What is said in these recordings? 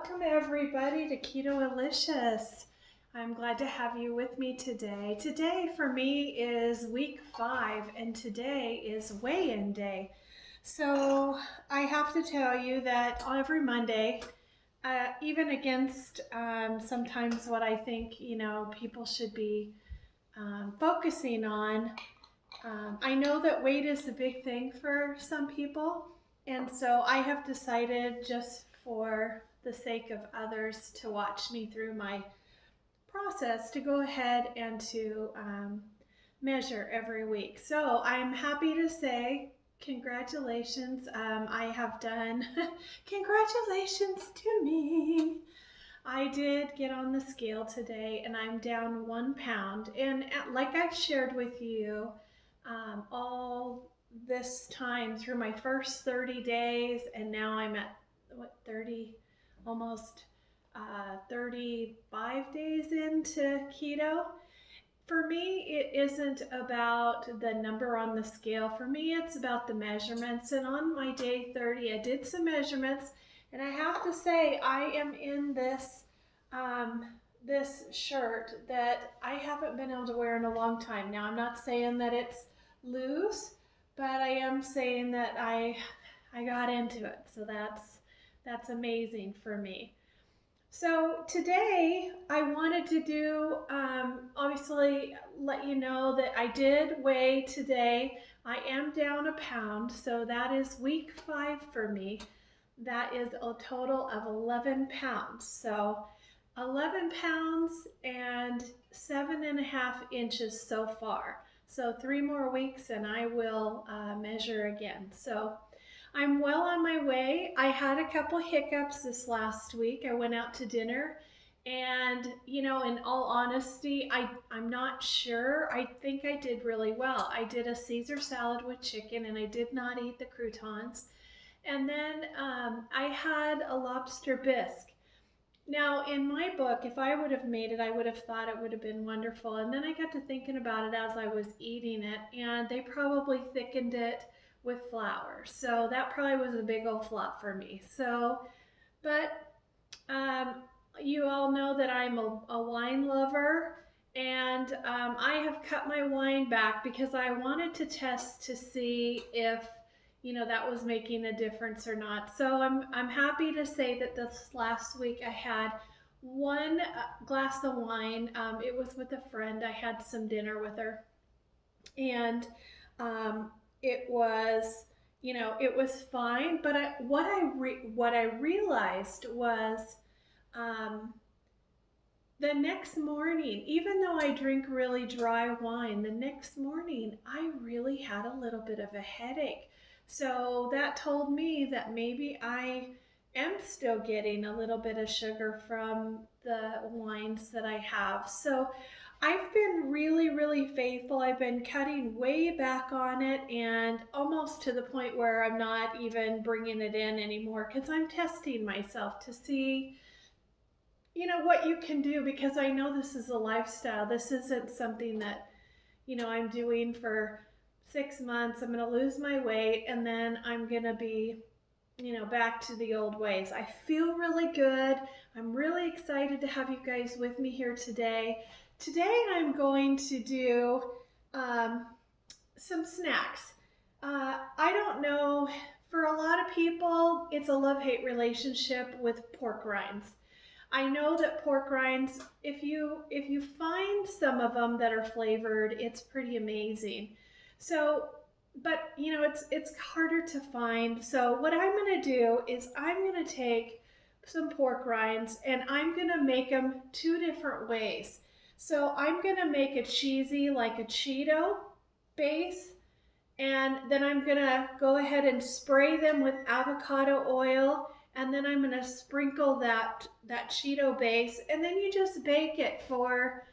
Welcome everybody to Keto-alicious. I'm glad to have you with me today. Today for me is week 5 and today is weigh-in day. So I have to tell you that every Monday, even against sometimes what I think people should be focusing on, I know that weight is a big thing for some people, and so I have decided, just for the sake of others to watch me through my process, to go ahead and to measure every week. So I'm happy to say congratulations. I have done, congratulations to me. I did get on the scale today and I'm down 1 pound. And like I've shared with you, all this time through my first 30 days, and now I'm at 30, almost 35 days into keto. For me, it isn't about the number on the scale. For me, it's about the measurements. And on my day 30, I did some measurements, and I have to say I am in this shirt that I haven't been able to wear in a long time. Now, I'm not saying that it's loose, but I am saying that I got into it. So that's amazing for me. So today I wanted to do, obviously let you know that I did weigh today. I am down a pound, so that is week 5 for me. That is a total of 11 pounds. So 11 pounds and 7.5 inches so far. So 3 more weeks and I will measure again. So I'm well on my way. I had a couple hiccups this last week. I went out to dinner and, in all honesty, I'm not sure. I think I did really well. I did a Caesar salad with chicken and I did not eat the croutons. And then I had a lobster bisque. Now, in my book, if I would have made it, I would have thought it would have been wonderful. And then I got to thinking about it as I was eating it, and they probably thickened it with flour. So that probably was a big old flop for me. So, but you all know that I'm a wine lover, and I have cut my wine back because I wanted to test to see if that was making a difference or not. So I'm happy to say that this last week I had 1 glass of wine. It was with a friend. I had some dinner with her, and it was it was fine. But what I realized was the next morning, even though I drink really dry wine, the next morning I really had a little bit of a headache. So that told me that maybe I am still getting a little bit of sugar from the wines that I have. So I've been really, really faithful. I've been cutting way back on it, and almost to the point where I'm not even bringing it in anymore because I'm testing myself to see what you can do, because I know this is a lifestyle. This isn't something that I'm doing for 6 months. I'm going to lose my weight and then I'm going to be back to the old ways. I feel really good. I'm really excited to have you guys with me here today. Today I'm going to do some snacks. I don't know, for a lot of people it's a love-hate relationship with pork rinds. I know that pork rinds, if you find some of them that are flavored, it's pretty amazing. So, but it's harder to find. So what I'm going to do is I'm going to take some pork rinds and I'm going to make them 2 different ways. So I'm going to make a cheesy, like a Cheeto base, and then I'm going to go ahead and spray them with avocado oil, and then I'm going to sprinkle that Cheeto base, and then you just bake it for,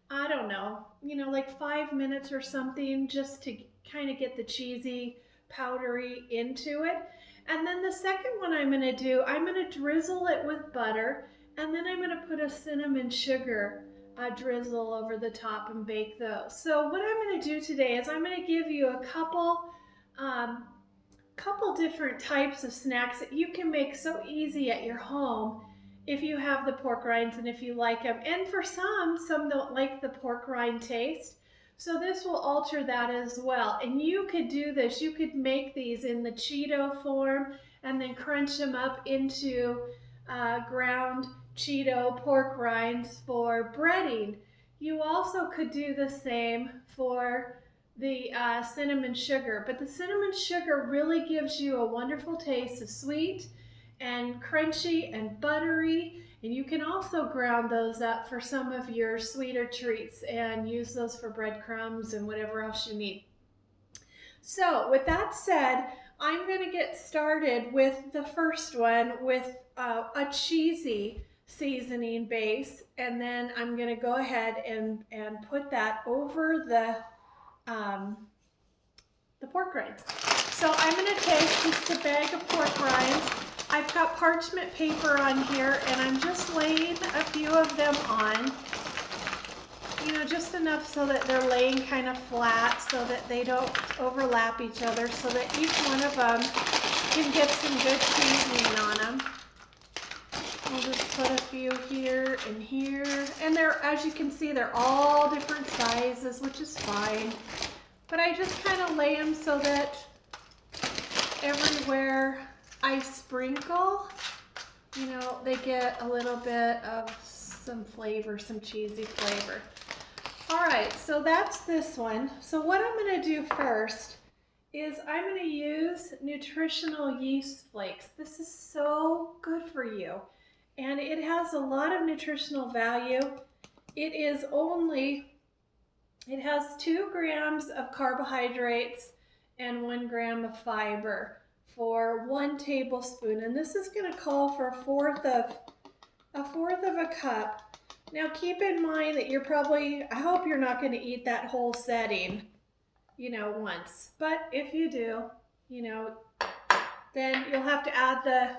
I don't know, like 5 minutes or something, just to kind of get the cheesy, powdery into it. And then the second one I'm going to do, I'm going to drizzle it with butter, and then I'm going to put a cinnamon sugar drizzle over the top and bake those. So what I'm going to do today is I'm going to give you a couple different types of snacks that you can make so easy at your home if you have the pork rinds and if you like them. And for some don't like the pork rind taste. So this will alter that as well. And you could do this. You could make these in the Cheeto form and then crunch them up into ground Cheeto pork rinds for breading. You also could do the same for the cinnamon sugar, but the cinnamon sugar really gives you a wonderful taste of sweet and crunchy and buttery, and you can also ground those up for some of your sweeter treats and use those for breadcrumbs and whatever else you need. So with that said, I'm going to get started with the first one with a cheesy seasoning base, and then I'm going to go ahead and put that over the pork rinds. So I'm going to take just a bag of pork rinds. I've got parchment paper on here, and I'm just laying a few of them on, you know, just enough so that they're laying kind of flat so that they don't overlap each other, so that each one of them can get some good seasoning on them. We'll just put a few here and here. And they're, as you can see, they're all different sizes, which is fine. But I just kind of lay them so that everywhere I sprinkle, you know, they get a little bit of some flavor, some cheesy flavor. All right, so that's this one. So what I'm going to do first is I'm going to use nutritional yeast flakes. This is so good for you, and it has a lot of nutritional value. It has 2 grams of carbohydrates and 1 gram of fiber for 1 tablespoon, and this is going to call for a fourth of a cup. Now keep in mind that you're probably, I hope you're not going to eat that whole setting, you know, once. But if you do, you know, then you'll have to add the,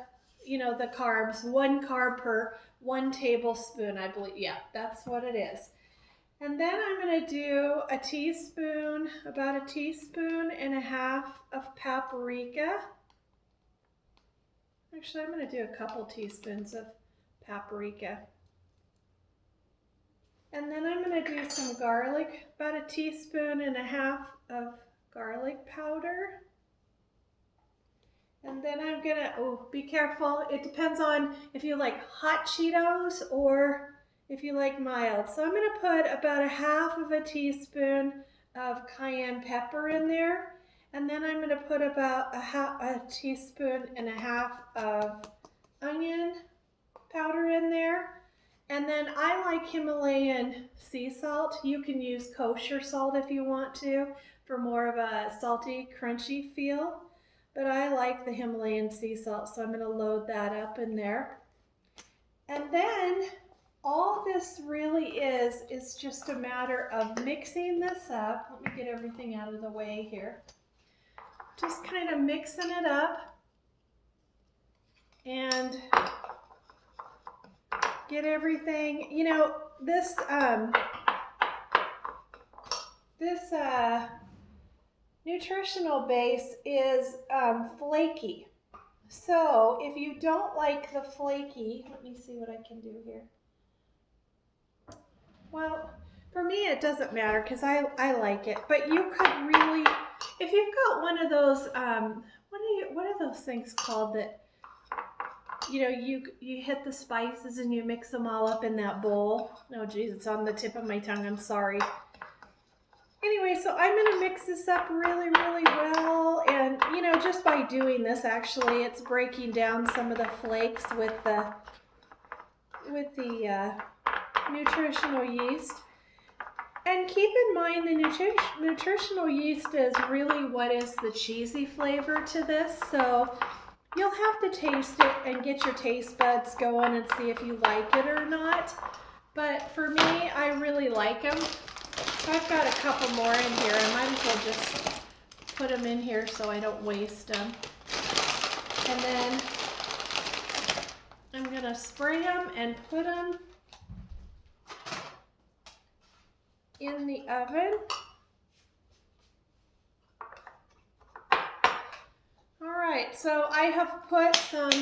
you know, the carbs, 1 carb per 1 tablespoon, I believe. Yeah, that's what it is. And then I'm going to do a teaspoon, about a teaspoon and a half of paprika. Actually, I'm going to do a couple teaspoons of paprika. And then I'm going to do some garlic, about a teaspoon and a half of garlic powder. And then I'm going to, oh, be careful. It depends on if you like hot Cheetos or if you like mild. So I'm going to put about a half of a teaspoon of cayenne pepper in there. And then I'm going to put about a teaspoon and a half of onion powder in there. And then I like Himalayan sea salt. You can use kosher salt if you want to for more of a salty, crunchy feel. But I like the Himalayan sea salt, so I'm going to load that up in there. And then all this really is just a matter of mixing this up. Let me get everything out of the way here. Just kind of mixing it up and get everything, you know, this nutritional base is flaky. So if you don't like the flaky, let me see what I can do here. Well, for me it doesn't matter because I like it, but you could really, if you've got one of those, what are those things called that, you know, you hit the spices and you mix them all up in that bowl. Oh geez, it's on the tip of my tongue, I'm sorry. Anyway, so I'm going to mix this up really, really well, and you know, just by doing this, actually, it's breaking down some of the flakes with the nutritional yeast. And keep in mind, the nutritional yeast is really what is the cheesy flavor to this, so you'll have to taste it and get your taste buds going and see if you like it or not. But for me, I really like them. I've got a couple more in here. I might as well just put them in here so I don't waste them. And then I'm going to spray them and put them in the oven. All right, so I have put some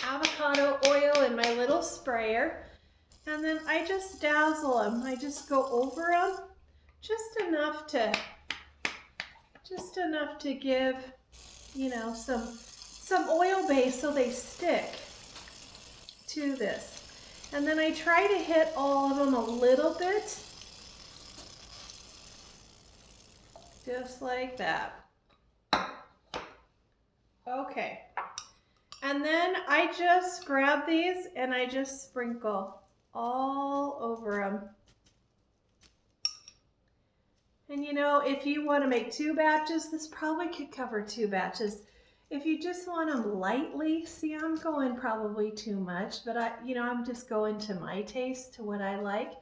avocado oil in my little sprayer, and then I just dazzle them. I just go over them just enough to give, you know, some oil base so they stick to this. And then I try to hit all of them a little bit, just like that. Okay. And then I just grab these and I just sprinkle all over them. And you know, if you want to make 2 batches, this probably could cover 2 batches. If you just want them lightly, see, I'm going probably too much, but I'm just going to my taste, to what I like.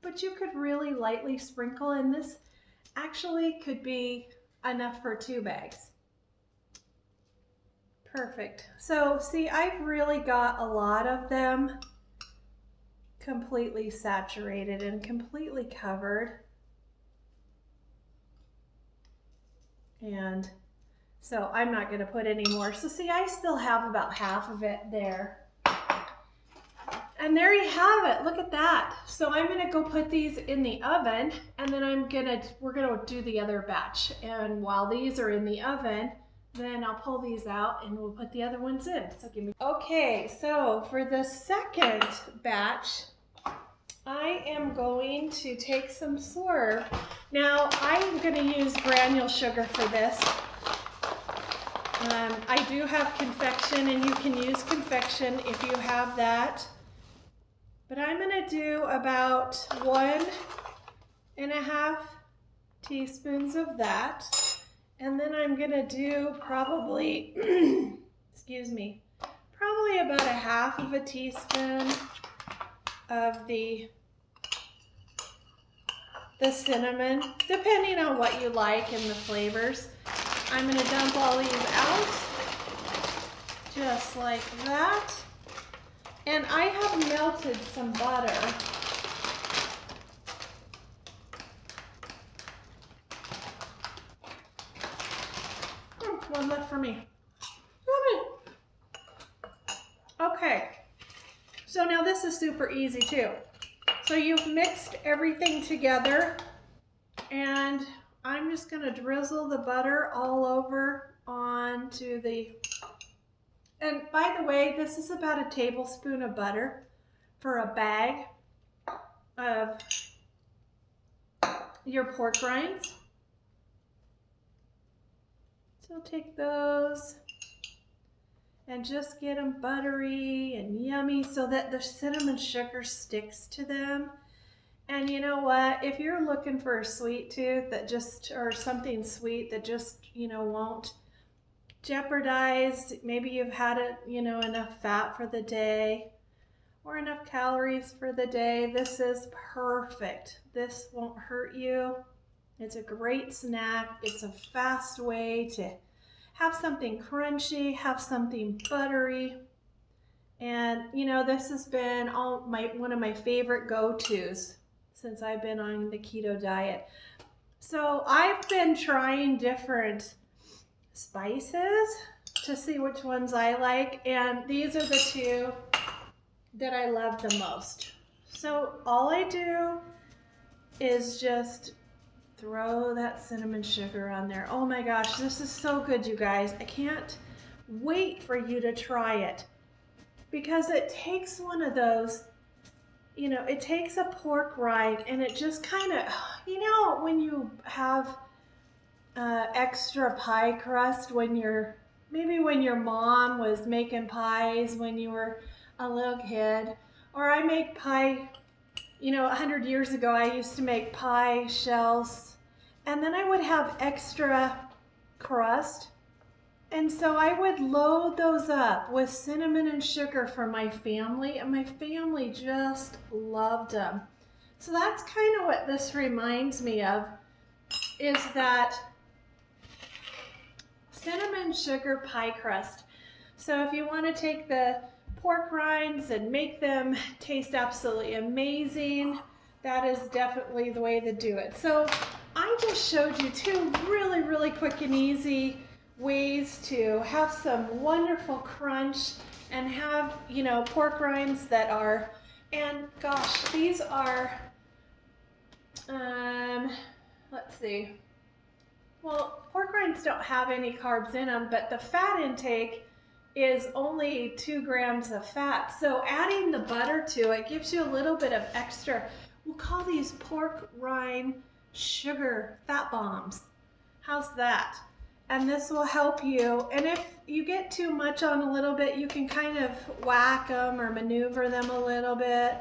But you could really lightly sprinkle, and this actually could be enough for 2 bags. Perfect. So see, I've really got a lot of them completely saturated and completely covered. And so I'm not going to put any more. So see, I still have about half of it there. And there you have it. Look at that. So I'm going to go put these in the oven, and then we're going to do the other batch. And while these are in the oven, then I'll pull these out and we'll put the other ones in. So okay, so for the second batch, I am going to take some Swerve. Now, I'm going to use granule sugar for this. I do have confection, and you can use confection if you have that. But I'm going to do about 1.5 teaspoons of that. And then I'm going to do probably, excuse me, probably about 1/2 teaspoon of the cinnamon, depending on what you like and the flavors. I'm going to dump all these out, just like that. And I have melted some butter. One left for me. Okay, so now this is super easy too. So you've mixed everything together, and I'm just going to drizzle the butter all over onto the, and by the way, this is about 1 tablespoon of butter for a bag of your pork rinds. So take those and just get them buttery and yummy so that the cinnamon sugar sticks to them. And you know what? If you're looking for a sweet tooth that just, or something sweet that just, you know, won't jeopardize, maybe you've had it, you know, enough fat for the day or enough calories for the day, this is perfect. This won't hurt you. It's a great snack. It's a fast way to have something crunchy, have something buttery. And you know, this has been one of my favorite go-tos since I've been on the keto diet. So I've been trying different spices to see which ones I like, and these are the 2 that I love the most. So all I do is just throw that cinnamon sugar on there. Oh my gosh, this is so good, you guys. I can't wait for you to try it, because it takes one of those, you know, it takes a pork rind and it just kind of, you know, when you have extra pie crust maybe when your mom was making pies when you were a little kid, or I make pie, you know, 100 years ago I used to make pie shells, and then I would have extra crust, and so I would load those up with cinnamon and sugar for my family, and my family just loved them. So that's kind of what this reminds me of, is that cinnamon sugar pie crust. So if you want to take the pork rinds and make them taste absolutely amazing, that is definitely the way to do it. So I just showed you 2 really, really quick and easy ways to have some wonderful crunch and have, you know, pork rinds that are, and gosh, these are, let's see. Well, pork rinds don't have any carbs in them, but the fat intake is only 2 grams of fat. So adding the butter to it gives you a little bit of extra. We'll call these pork rind sugar fat bombs. How's that? And this will help you. And if you get too much on a little bit, you can kind of whack them or maneuver them a little bit.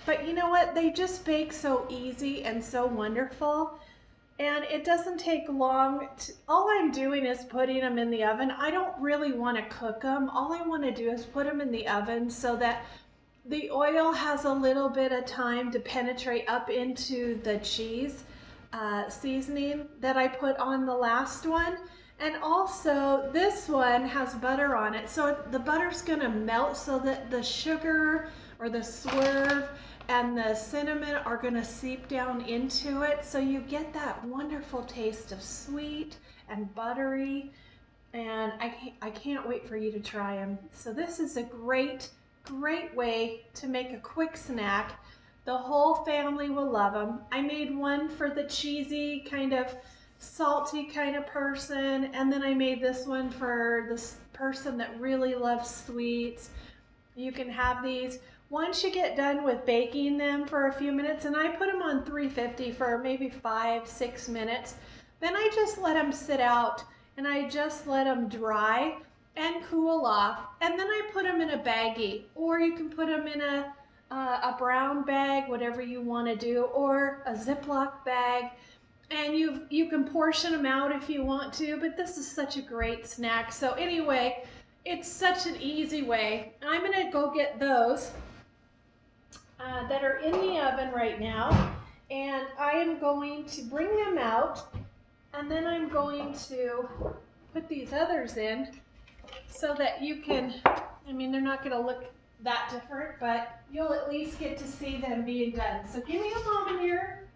But you know what? They just bake so easy and so wonderful. And it doesn't take long. All I'm doing is putting them in the oven. I don't really want to cook them. All I want to do is put them in the oven so that the oil has a little bit of time to penetrate up into the cheese seasoning that I put on the last one. And also this one has butter on it. So the butter's going to melt so that the sugar or the swerve and the cinnamon are going to seep down into it, so you get that wonderful taste of sweet and buttery, and I can't wait for you to try them. So this is a great way to make a quick snack. The whole family will love them. I made one for the cheesy, kind of salty kind of person, and then I made this one for this person that really loves sweets. You can have these. Once you get done with baking them for a few minutes, and I put them on 350 for maybe 5-6 minutes, then I just let them sit out and I just let them dry and cool off. And then I put them in a baggie, or you can put them in a brown bag, whatever you want to do, or a Ziploc bag. And you can portion them out if you want to, but this is such a great snack. So anyway, it's such an easy way. I'm going to go get those that are in the oven right now, and I am going to bring them out, and then I'm going to put these others in so that you can, I mean, they're not going to look that different, but you'll at least get to see them being done. So give me a moment here.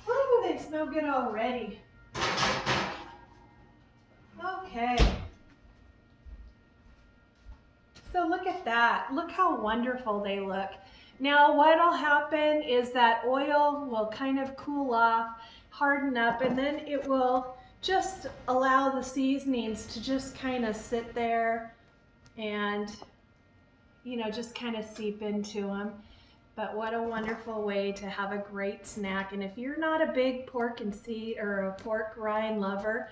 Oh, they smell good already. Okay. So look at that. Look how wonderful they look. Now what'll happen is that oil will kind of cool off, harden up, and then it will just allow the seasonings to just kind of sit there and, you know, just kind of seep into them. But what a wonderful way to have a great snack. And if you're not a big pork and seed or a pork rind lover,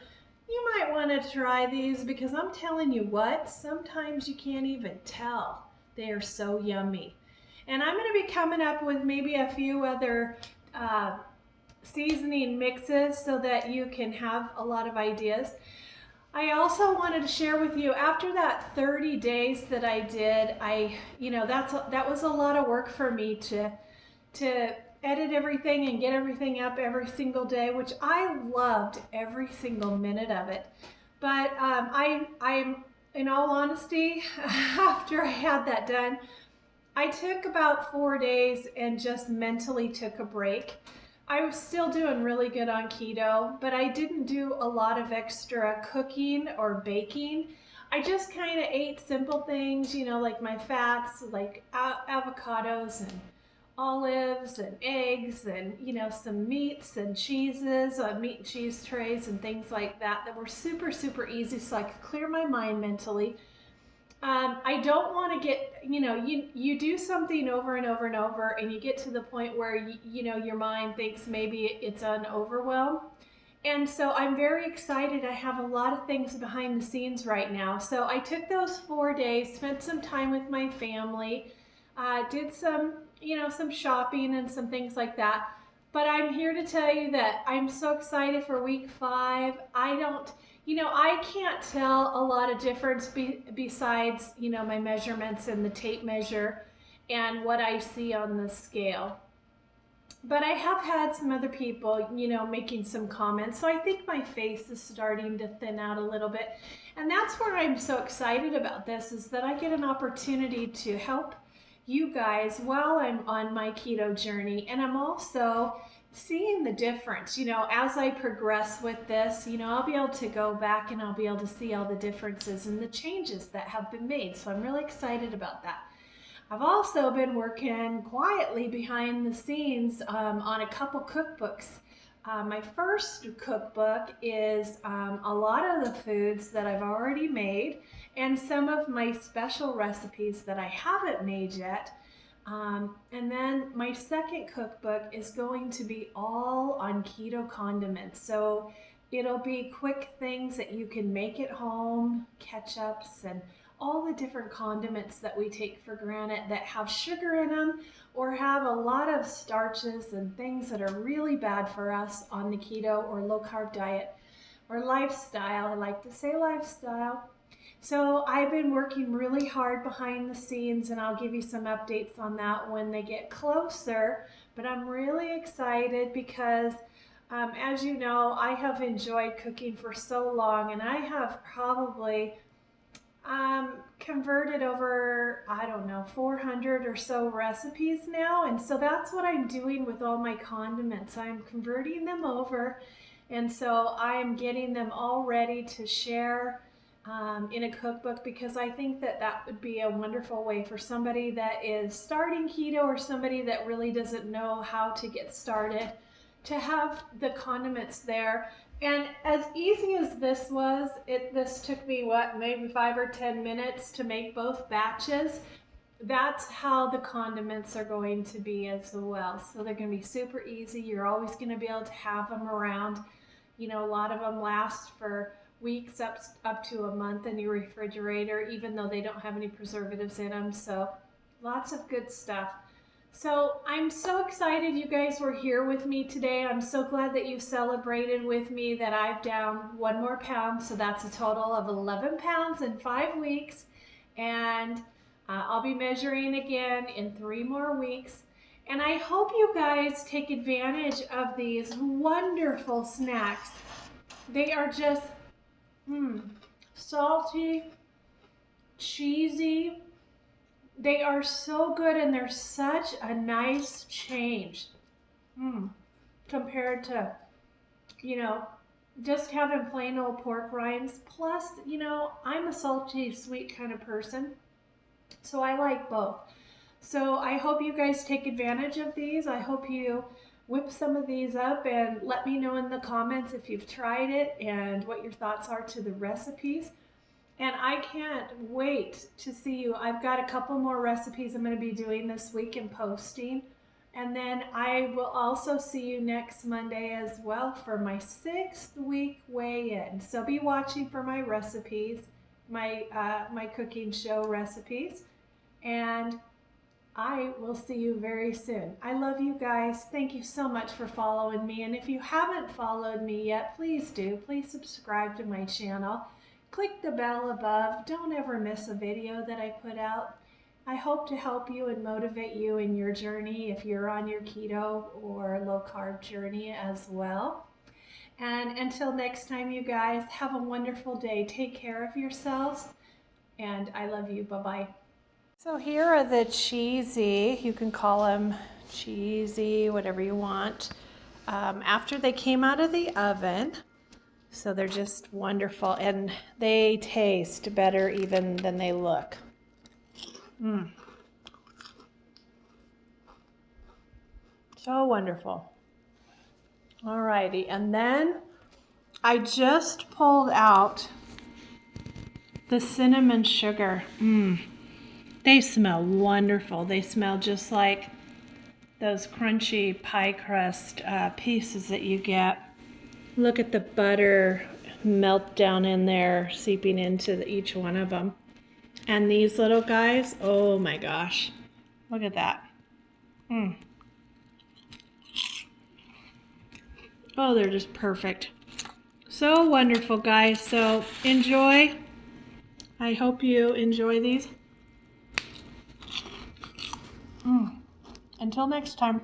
you might want to try these, because I'm telling you what, sometimes you can't even tell. They are so yummy. And I'm going to be coming up with maybe a few other seasoning mixes so that you can have a lot of ideas. I also wanted to share with you, after that 30 days that I did, that was a lot of work for me to edit everything and get everything up every single day, which I loved every single minute of it. But I'm in all honesty, after I had that done, I took about 4 days and just mentally took a break. I was still doing really good on keto, but I didn't do a lot of extra cooking or baking. I just kind of ate simple things, you know, like my fats, like avocados and olives and eggs and, you know, some meats and cheeses, meat and cheese trays and things like that were super, super easy, so I could clear my mind mentally. I don't want to get, you know, you do something over and over and over, and you get to the point where, you know, your mind thinks maybe it's an overwhelm. And so I'm very excited. I have a lot of things behind the scenes right now. So I took those 4 days, spent some time with my family, did some, you know, some shopping and some things like that. But I'm here to tell you that I'm so excited for week 5. I can't tell a lot of difference besides, you know, my measurements and the tape measure and what I see on the scale. But I have had some other people, you know, making some comments. So I think my face is starting to thin out a little bit. And that's where I'm so excited about this, is that I get an opportunity to help you guys while I'm on my keto journey. And I'm also seeing the difference, you know, as I progress with this, you know, I'll be able to go back and I'll be able to see all the differences and the changes that have been made. So I'm really excited about that. I've also been working quietly behind the scenes on a couple cookbooks. My first cookbook is a lot of the foods that I've already made and some of my special recipes that I haven't made yet. And then my second cookbook is going to be all on keto condiments. So it'll be quick things that you can make at home, ketchups and all the different condiments that we take for granted that have sugar in them or have a lot of starches and things that are really bad for us on the keto or low carb diet or lifestyle. I like to say lifestyle. So I've been working really hard behind the scenes, and I'll give you some updates on that when they get closer. But I'm really excited because, as you know, I have enjoyed cooking for so long, and I have probably converted over, I don't know, 400 or so recipes now. And so that's what I'm doing with all my condiments. I'm converting them over, and so I'm getting them all ready to share in a cookbook, because I think that that would be a wonderful way for somebody that is starting keto or somebody that really doesn't know how to get started to have the condiments there. And as easy as this was, this took me what, maybe 5 or 10 minutes to make both batches. That's how the condiments are going to be as well. So they're going to be super easy. You're always going to be able to have them around. You know, a lot of them last for weeks, up to a month in your refrigerator, even though they don't have any preservatives in them. So lots of good stuff. So I'm so excited you guys were here with me today. I'm so glad that you celebrated with me that I've down 1 more pound. So that's a total of 11 pounds in 5 weeks. And I'll be measuring again in 3 more weeks. And I hope you guys take advantage of these wonderful snacks. They are just salty, cheesy. They are so good, and they're such a nice change compared to, you know, just having plain old pork rinds. Plus, you know, I'm a salty, sweet kind of person, so I like both. So I hope you guys take advantage of these. I hope you whip some of these up and let me know in the comments if you've tried it and what your thoughts are to the recipes. And I can't wait to see you. I've got a couple more recipes I'm going to be doing this week and posting. And then I will also see you next Monday as well for my 6th week weigh-in. So be watching for my recipes, my cooking show recipes. And I will see you very soon. I love you guys. Thank you so much for following me. And if you haven't followed me yet, please do. Please subscribe to my channel. Click the bell above. Don't ever miss a video that I put out. I hope to help you and motivate you in your journey if you're on your keto or low carb journey as well. And until next time, you guys, have a wonderful day. Take care of yourselves, and I love you. Bye-bye. So here are the cheesy, you can call them cheesy, whatever you want, after they came out of the oven. So they're just wonderful, and they taste better even than they look. So wonderful. Alrighty, and then I just pulled out the cinnamon sugar. They smell wonderful. They smell just like those crunchy pie crust pieces that you get. Look at the butter melt down in there, seeping into each one of them. And these little guys, oh my gosh, look at that. Oh, they're just perfect. So wonderful, guys. So enjoy. I hope you enjoy these. Until next time.